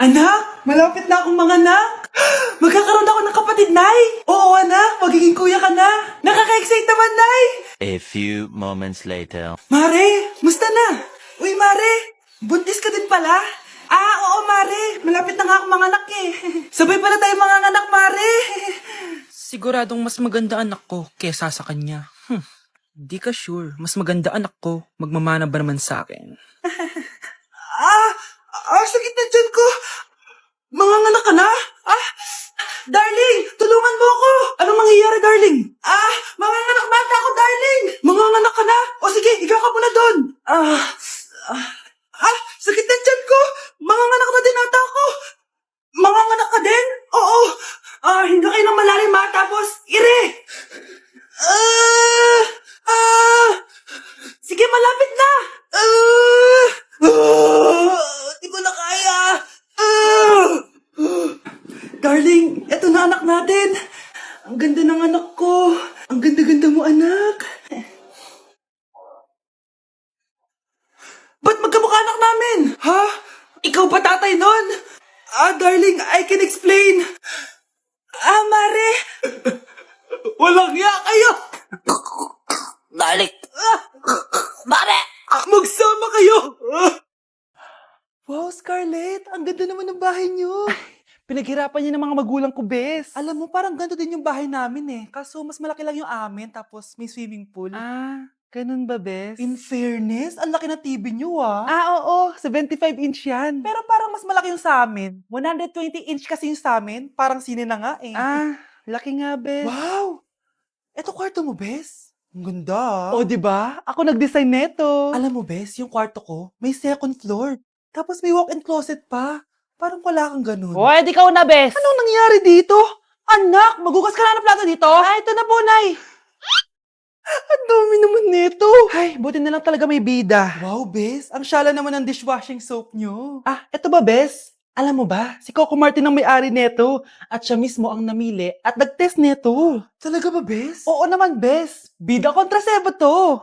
Anak, malapit na akong manganak. Magkakaroon ako ng kapatid, Nay. Oo, anak, magiging kuya ka na. Nakaka-excite naman, Nay. A few moments later. Mare, musta na? Uy, Mare, buntis ka din pala? Ah, oo, Mare. Malapit na nga akong manganak eh. Sabay pala tayo manganganak, Mare. Siguradong mas maganda anak ko kesa sa kanya. Di ka sure. Mas maganda anak ko. Magmamana ba naman sa akin? Sakit na dyan ko. Manganganak ka na? Darling, tulungan mo ako. Anong mangyayari, darling? Manganganak bata ako, darling. Manganganak ka na? O sige, ikaw ka muna doon. Sakit na dyan ko. Manganganak na din ata ako. Manganganak ka din? Oo. Hindi kayo ng malalim ha, tapos ire. Sige, malapit na. Di ko na kaya. Darling, eto na anak natin. Ang ganda ng anak ko. Ang ganda-ganda mo, anak. Ba't magkamukha anak namin? Ha? Ikaw ba tatay nun? Darling, I can explain. Mare. Walang ya kayo. Dalik! Mare! Magsama kayo. Wow, Scarlett. Ang ganda naman ng bahay niyo. Pinaghirapan niya ng mga magulang ko, bes. Alam mo, parang ganito din yung bahay namin eh. Kaso mas malaki lang yung amin, tapos may swimming pool. Ganun ba, bes? In fairness, ang laki na TV niyo Oo. 75-inch yan. Pero parang mas malaki yung sa amin. 120-inch kasi yung sa amin. Parang sine na nga eh. Laki nga, bes. Wow! Eto kwarto mo, Bes. Ang ganda. O, diba? Ako nag-design neto. Alam mo, Bes, yung kwarto ko, may second floor. Tapos may walk-in closet pa. Parang wala kang ganun. Di ka na, bes. Anong nangyari dito? Anak, magugas ka na ng plato dito? Ito na po, Nay. Ang dami naman nito. Ay, buti na lang talaga may bida. Wow, Bes. Ang syala naman ng dishwashing soap nyo. Eto ba, bes? Alam mo ba, Si Coco Martin ang may-ari neto at siya mismo ang namili at nag-test neto. talaga ba, Bes? Oo naman, bes. Bida kontra sebo to.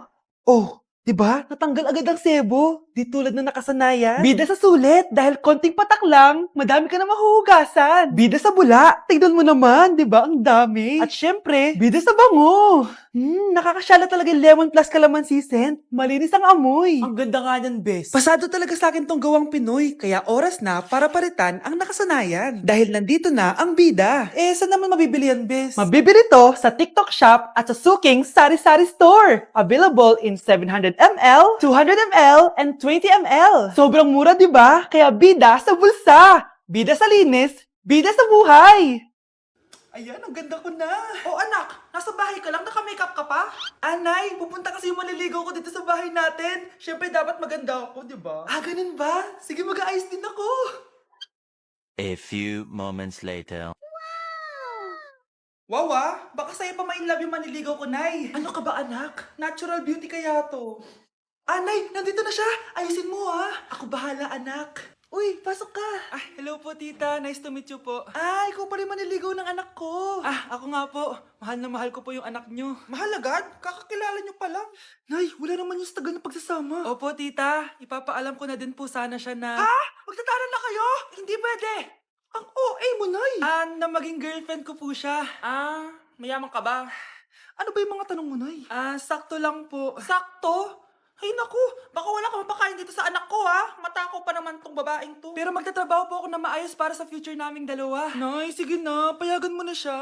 Oh, Di ba? Natanggal agad ang sebo. Di tulad na nakasanayan. Bida sa sulit. Dahil konting patak lang, madami ka na mahuhugasan. Bida sa bula. Tignan mo naman, di ba? Ang dami. At syempre, bida sa bango. Nakakasyala talaga yung lemon plus calamansi scent. Malinis ang amoy. ang ganda nga yan, Bes. Pasado talaga sa akin tong gawang Pinoy, kaya oras na para palitan ang nakasanayan. Dahil nandito na ang bida. Saan naman mabibili yan, Bes? Mabibili to sa TikTok Shop at sa Suking Sari Sari Store. Available in 700 ml, 200 ml, and 20 ml. Sobrang mura, di ba? Kaya bida sa bulsa. Bida sa linis, bida sa buhay. Ayan, ang ganda ko na. Oh, anak, nasa bahay ka lang, naka-makeup ka pa? Anay, pupunta kasi yung maliligaw ko dito sa bahay natin. Siyempre, dapat maganda ako, di ba? Ganun ba? Sige, mag-aayos din ako. A few moments later. Wow, baka sa'yo pa ma-inlove yung maniligaw ko, Nay. Ano ka ba, anak? Natural beauty kaya to. Nay, nandito na siya. Ayusin mo, Ako bahala, anak. Uy, pasok ka. Hello po, tita. Nice to meet you po. Ikaw pa rin maniligaw ng anak ko. Ako nga po. Mahal na mahal ko po yung anak nyo. Mahal agad? Kakakilala nyo pa lang. Nay, wala naman yung tagal na pagsasama. Opo, tita. Ipapaalam ko na din po sana siya na... Magtatanan na kayo? Hindi pwede. Ang OA mo, Nay. Na maging girlfriend ko po siya. Mayaman ka ba? Ano ba yung mga tanong mo, Nay? Sakto lang po. Sakto? Ay naku, baka wala ka mapakain dito sa anak ko Matakaw pa naman tong babaeng to. Pero magtatrabaho po ako na maayos para sa future naming dalawa. Nay, sige na, payagan mo na siya.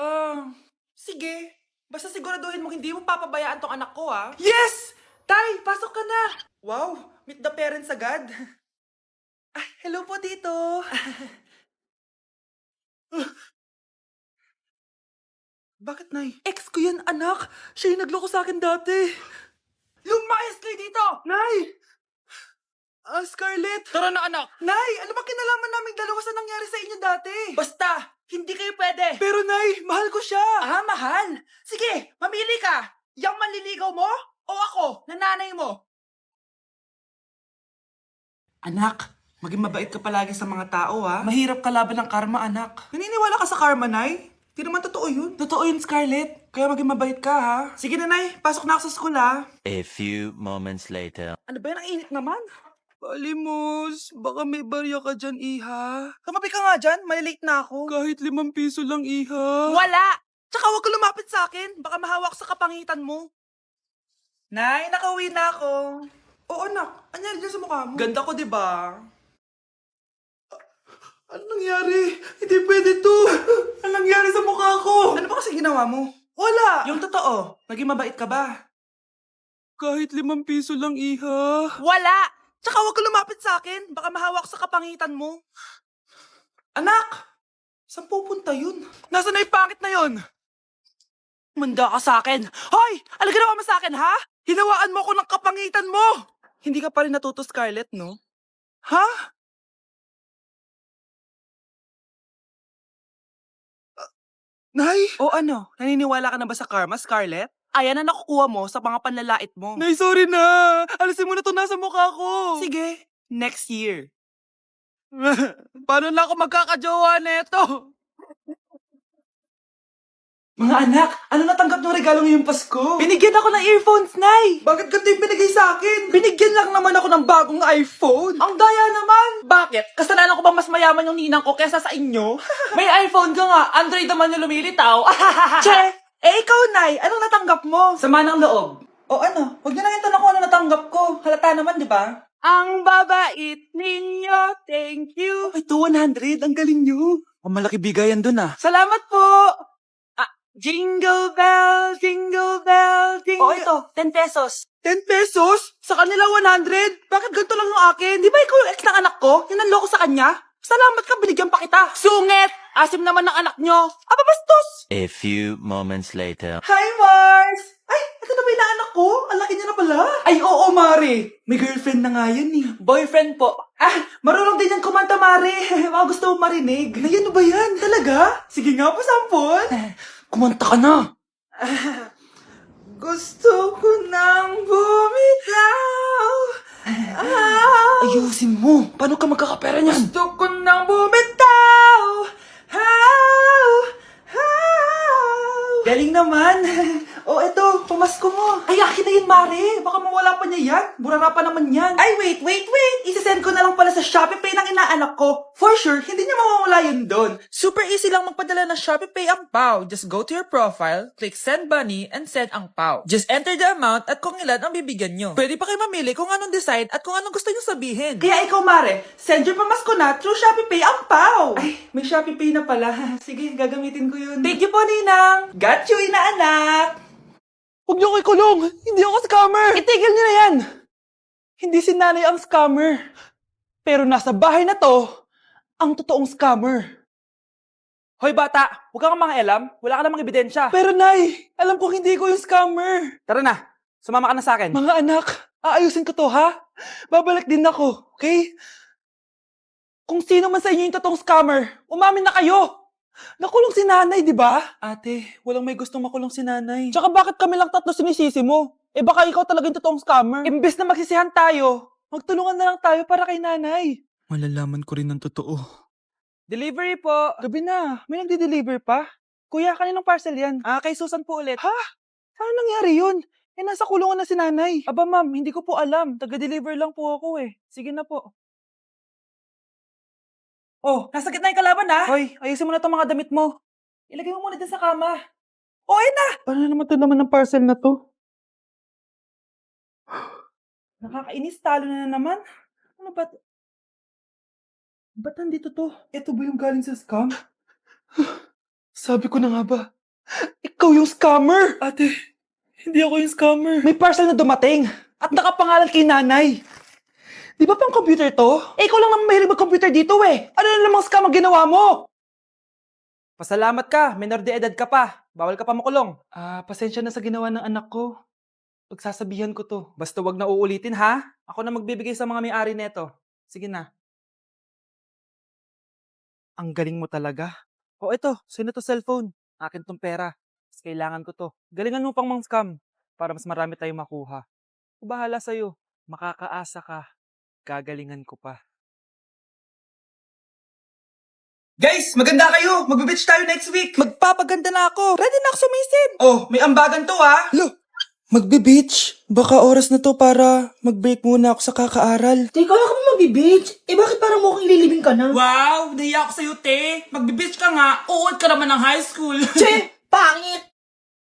Sige, basta siguraduhin mo hindi mo papabayaan tong anak ko Yes! Tay, pasok ka na. Wow, meet the parents agad. Hello po dito. Bakit, Nay? Ex ko yan, anak. Siya yung nagloko sa akin dati. Lumayas kayo dito! Nay! Scarlett! Tara na, anak. Nay, ano ba kinalaman naming dalawa sa nangyari sa inyo dati? Basta, hindi kayo pwede. Pero Nay, mahal ko siya! Mahal? Sige, mamili ka. Yang manliligaw mo o ako, na nanay mo? Anak, maging mabait ka palagi sa mga tao Mahirap kalaban ng karma, anak. Naniniwala ka sa karma, Nay? Di naman totoo yun. Totoo yun, Scarlett. Kaya maging mabait ka, Sige na, Nay. Pasok na ako sa school, A few moments later. Ano ba yan? Ang init naman. Palimos, baka may barya ka dyan, Iha. Tumabi ka nga dyan, malilate na ako. Kahit 5 piso lang, Iha. Wala! Tsaka huwag ka lumapit sa akin, baka mahawak sa kapangitan mo. Nay, nakauwi na ako. Oo, anak. Anyari dyan sa mukha mo? Ganda ko, di ba? Ano nangyari? Hindi pwede to. Ano nangyari sa mukha ko? Ano ba kasi ginawa mo? Wala! Yung totoo, naging mabait ka ba? Kahit 5 piso lang, Iha. Wala! Tsaka huwag ka lumapit sa akin. Baka mahawak sa kapangitan mo. Anak! Saan pupunta yun? Nasaan na yung pangit na yun? Manda ka sa akin. Hoy! Ano ginawa mo sa akin, ha? Hinawaan mo ako ng kapangitan mo! Hindi ka pa rin natuto, Scarlett, no? Ha? Nay? O ano? Naniniwala ka na ba sa karma, Scarlett? Ayan na nakukuha mo sa mga panlalait mo. Nay, sorry na! Alisin mo na to nasa mukha ko! Sige, next year. Paano na ako magkakajowa neto? Mga anak, ano natanggap ng regalo ngayong Pasko? Binigyan ako ng earphones, Nay! Bakit ganito yung binigay sa akin? Binigyan lang naman ako ng bagong iPhone. Ang daya naman! Bakit? Kasalanan ko ba mas mayaman yung ninang ko kesa sa inyo? May iPhone ka nga, Android naman yung lumilitaw. Che! Eh ikaw, Nay, anong natanggap mo? Sama ng loob. O ano, huwag niyo lang yung tanong kung ano natanggap ko. Halata naman, di ba? Ang babait ninyo, thank you. Ay, 200, ang galing nyo. O malaki bigayan dun ah. Salamat po! Jingle bell, jingle bell, jingle... Oh, ito, 10 pesos. 10 pesos? Sa kanila 100? Bakit ganito lang yung akin? Di ba ikaw yung ex ng anak ko? Yung nanloko sa kanya? Salamat ka, binigyan pa kita. Sungit! Asim naman ng anak nyo. Aba, bastos! A few moments later. Hi, Mars! Ay, ito na ba yung anak ko? Ang laki niya na pala. Ay, oo, Mari. May girlfriend na nga yan eh. Boyfriend po. Marunong din yan kumanta, Mari. Baka gusto mo marinig. Ay, ano ba yan? Talaga? Sige nga po, sampol. Kumanta ka na. Gusto ko nang bumitaw. Ayusin mo. Paano ka magkakapera niyan? Gusto ko nang bumitaw. Galing naman. O, eto, pamasko mo. Ay, akin na yun, Mare. Baka mawala pa niya yan. Burara pa naman yan. Ay, wait. Isisend ko na lang pala sa Shopee Pay ng inaanak ko. For sure, hindi niya mawawala yun doon. Super easy lang magpadala ng Shopee Pay ang PAW. Just go to your profile, click Send Money, and send ang PAW. Just enter the amount at kung ilan ang bibigyan nyo. Pwede pa kayo mamili kung anong design at kung anong gusto nyo sabihin. Kaya ikaw, Mare, send your pamasko na through Shopee Pay ang PAW. Ay, may Shopee Pay na pala. Sige, gagamitin ko yun. Thank you po, Ninang. Got you, inaanak. Huwag niyo ko ikulong! Hindi ako scammer! Itigil niyo na yan! Hindi si nanay ang scammer. Pero nasa bahay na to, ang totoong scammer. Hoy bata, huwag kang mangialam. Wala ka namang ebidensya. Pero nay, alam ko hindi ko yung scammer. Tara na, sumama ka na sa akin. Mga anak, aayusin ko to ha? Babalik din ako, okay? Kung sino man sa inyo yung totoong scammer, umamin na kayo! Nakulong si nanay, di ba? Ate, walang may gustong makulong si nanay. Tsaka bakit kami lang tatlo sinisisi mo? Eh baka ikaw talaga yung totoong scammer. Imbes na magsisihan tayo, magtulungan na lang tayo para kay nanay. Malalaman ko rin ang totoo. Delivery po. Gabi na, may nagde-deliver pa? Kuya, kaninong parcel yan? Kay Susan po ulit. Ha? Paano nangyari yun? Eh nasa kulungan na si nanay. Aba ma'am, hindi ko po alam. Taga-deliver lang po ako eh. Sige na po. Oh, nasa gitna yung kalaban ha? Hoy, ayusin mo na itong mga damit mo. Ilagay mo muna dyan sa kama. O, ayun na! Paano naman ito naman ng parcel na to? Nakakainis, talo na naman. Ano ba ito? Ba't nandito to? Ito ba yung galing sa scam? Sabi ko na nga ba? Ikaw yung scammer! Ate, hindi ako yung scammer. May parcel na dumating at nakapangalan kay nanay. Di ba pang computer to? Eh, ikaw lang naman mahilig mag-computer dito eh. Ano na namang scam ang ginawa mo? Pasalamat ka, minor de edad ka pa. Bawal ka pa makulong. Pasensya na sa ginawa ng anak ko. Pagsasabihan ko to. Basta wag na uulitin ha. Ako na magbibigay sa mga may-ari neto. Sige na. Ang galing mo talaga. O eto, sino to cellphone? Akin tong pera. Mas kailangan ko to. Galingan mo pang mang-scam para mas marami tayong makuha. Bahala sa'yo. Makakaasa ka. Gagalingan ko pa. Guys, maganda kayo! Magbe-beach tayo next week! Magpapaganda na ako! Ready na ako sumisid! Oh, may ambagan to ha! Lo! Magbe-beach. Baka oras na to para mag-break muna ako sa kakaaral. Teka, kaya ka mo mag-beach? Eh bakit parang mukhang ililibing ka na? Wow! Nahiya ako sa'yo, te. Magbe-beach ka nga. Uod ka naman ng high school. Che! Pangit!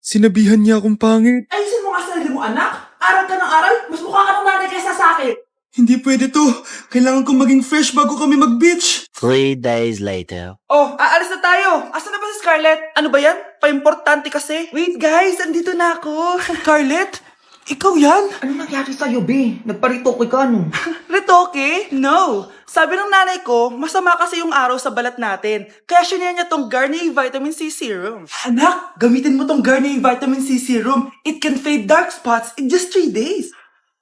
Sinabihan niya akong pangit. Ayusin mo nga sarili mo, anak. Aral ka ng aral. Mas mukha ka ng nanay kaysa sa akin. Hindi pwede to. Kailangan kong maging fresh bago kami mag-beach. 3 days later. Oh, aalis na tayo. Asan na ba si Scarlett? Ano ba yan? Pa-importante kasi. Wait guys, andito na ako. Scarlett? Ikaw yan? Ano nangyari sa'yo, be? Nagparitoke ka, no? Retoke? No. Sabi ng nanay ko, masama kasi yung araw sa balat natin. Kaya sinaya niya tong Garnier Vitamin C Serum. Anak, gamitin mo tong Garnier Vitamin C Serum. It can fade dark spots in just 3 days.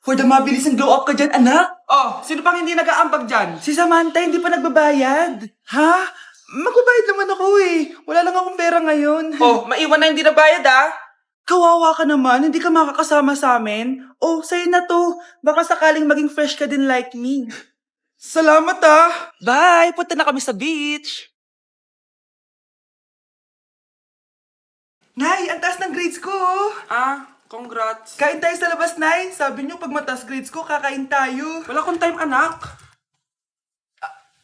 For the mabilis and glow up ka dyan, anak. Oh, sino pang hindi nag-aambag dyan? Si Samantha hindi pa nagbabayad. Ha? Magbabayad naman ako eh. Wala lang akong pera ngayon. Oh, maiwan na hindi nabayad ah. Kawawa ka naman, hindi ka makakasama sa amin. Oh, sa'yo na to. Baka sakaling maging fresh ka din like me. Salamat ah. Bye, punta na kami sa beach. Nay, ang taas ng grades ko. Congrats. Kain tayo sa labas, Nay. Sabi niyo, pag mataas grades ko, kakain tayo. Wala akong time, anak.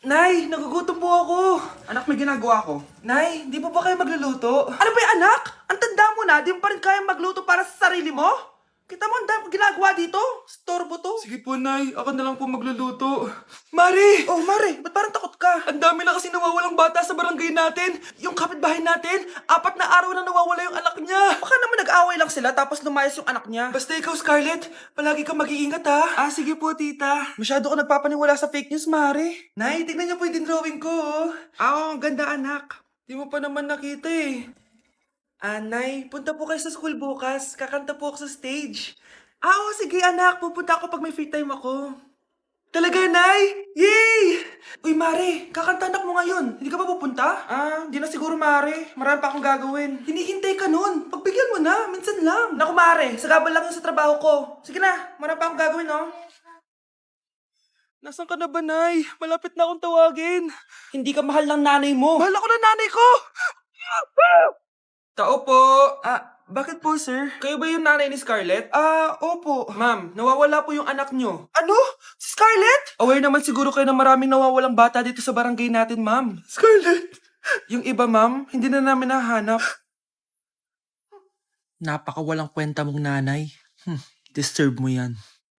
Nay, nagugutom po ako. Anak, may ginagawa ko. Nay, di po ba kayo magluluto? Ano ba yung anak? Ang tanda mo na, di mo pa rin kaya magluto para sa sarili mo? Kita mo ang dami kong ginagawa dito? Storbo to. Sige po, Nay. Ako na lang po magluluto. Mari! Oh, Mari, ba't parang takot ka? Ang dami na kasi nawawalang bata sa barangay natin. Yung kapitbahay natin, 4 na araw na nawawala yung anak niya. Baka naman nag-away lang sila tapos lumayas yung anak niya. Basta ikaw, Scarlett, palagi kang mag-iingat ha. Ah, sige po, tita. Masyado ka nagpapaniwala sa fake news, Mari. Nay, tignan niyo po yung drawing ko. Ang ganda, anak. Di mo pa naman nakita eh. Nay, punta po kayo sa school bukas. Kakanta po ako sa stage. Oo, sige anak. Pupunta ako pag may free time ako. Talaga, Nay? Yay! Uy, Mare, kakanta anak mo ngayon. Hindi ka ba pupunta? Hindi na siguro, Mare. Marami pa akong gagawin. Hinihintay ka nun. Pagbigyan mo na, minsan lang. Naku, Mare, sagabal lang yun sa trabaho ko. Sige na, marami pa akong gagawin, no? Nasaan ka na ba, Nay? Malapit na akong tawagin. Hindi ka mahal ng nanay mo. Mahal ako ng nanay ko! Tao po. Bakit po, sir? Kayo ba yung nanay ni Scarlett? Opo. Ma'am, nawawala po yung anak nyo. Ano? Si Scarlett? Aware naman siguro kayo na maraming nawawalang bata dito sa barangay natin, ma'am. Scarlett? Yung iba, ma'am, hindi na namin nahanap. Napakawalang kwenta mong nanay. Disturb mo yan.